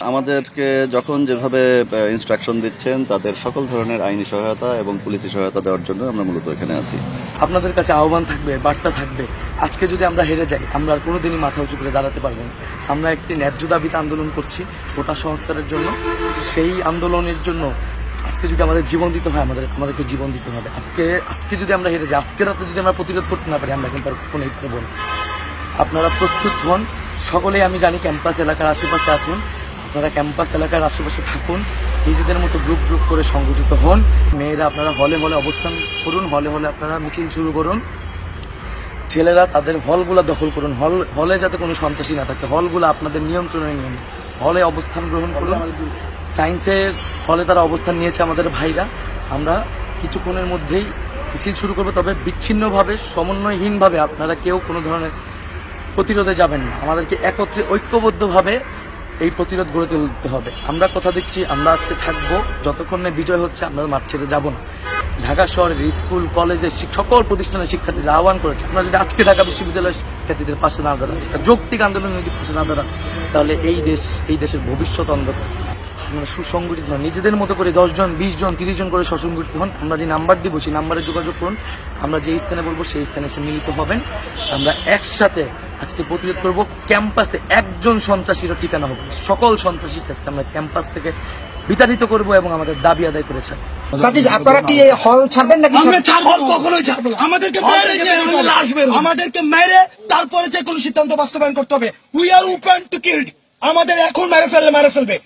আমাদেরকে যখন যেভাবে ইনস্ট্রাকশন দিচ্ছেন তাদের সকল ধরনের আইনি সহায়তা এবং পুলিশি সহায়তা দেওয়ার জন্য আমরা মূলত এখানে আছি। আপনাদের কাছে আহ্বান থাকবে, বার্তা থাকবে, আজকে যদি আমরা হেরে যাই আমরা আর কোনোদিনই মাথা উঁচু করে দাঁড়াতে পারবো না। আমরা একটি ন্যায্য দাবিতে আন্দোলন করছি কোটা সংস্কারের জন্য। সেই আন্দোলনের জন্য আজকে যদি আমাদের জীবন দিতে হয় আমাদেরকে জীবন দিতে হবে। আজকে যদি আমরা হেরে যাই, আজকে রাতে যদি আমরা প্রতিরোধ করতে না পারি আমরা কিন্তু আর কখনোই পারবো না। আপনারা প্রস্তুত হন, সকলেই আমি জানি ক্যাম্পাস এলাকার আশেপাশে আছেন, আপনারা ক্যাম্পাস এলাকার আশেপাশে থাকুন, নিজেদের মতো গ্রুপ করে সংগঠিত হন। মেয়েরা আপনারা হলে অবস্থান করুন, হলে আপনারা মিছিল শুরু করুন। ছেলেরা তাদের হলগুলা দখল করুন, হলে যাতে কোনো সন্ত্রাসী না থাকে, হলগুলো আপনাদের নিয়ন্ত্রণে নিয়ে নিন, হলে অবস্থান গ্রহণ করুন। সায়েন্সের হলে তারা অবস্থান নিয়েছে আমাদের ভাইরা। আমরা কিছুক্ষণের মধ্যেই মিছিল শুরু করবো, তবে বিচ্ছিন্নভাবে সমন্বয়হীনভাবে আপনারা কেউ কোনো ধরনের প্রতিরোধে যাবেন না। আমাদেরকে একত্রে ঐক্যবদ্ধভাবে এই প্রতিরোধ গড়ে তুলতে হবে। আমরা কথা দিচ্ছি আমরা আজকে থাকবো, যতক্ষণ না বিজয় হচ্ছে আমরা মাঠ ছেড়ে যাব না। ঢাকা শহরের স্কুল কলেজের সকল প্রতিষ্ঠানের শিক্ষার্থীদের আহ্বান করেছে, আমরা যদি আজকে ঢাকা বিশ্ববিদ্যালয়ের শিক্ষার্থীদের পাশে না দাঁড়ান, যৌক্তিক আন্দোলনের পাশে না দাঁড়ান, তাহলে এই দেশের ভবিষ্যৎ অন্ধকার। আমরা সুসংগঠিত হন, নিজেদের মতো করে 10 জন 20 জন 30 জন করে সুসংগঠিত হন। আমরা যে নাম্বার দিব সেই নাম্বারে যোগাযোগ করুন, আমরা যে স্থানে বলবো সেই স্থানে এসে মিলিত হবেন। আমরা একসাথে আজকে প্রতিরোধ করব। ক্যাম্পাসে একজন সন্ত্রাসীরও ঠিকানা হবে, সকল সন্ত্রাসী কাজকে আমরা ক্যাম্পাস থেকে বিতাড়িত করব এবং আমাদের দাবি আদায় করেছে। আপনারা কি হল ছাড়বেন নাকি? আমরা হল কখনোই ছাড়বো না। আমাদেরকে মেরে তারপরে যে কোনো সিদ্ধান্ত বাস্তবায়ন করতে হবে। We are open to kill. আমাদের এখন মেরে ফেলবে।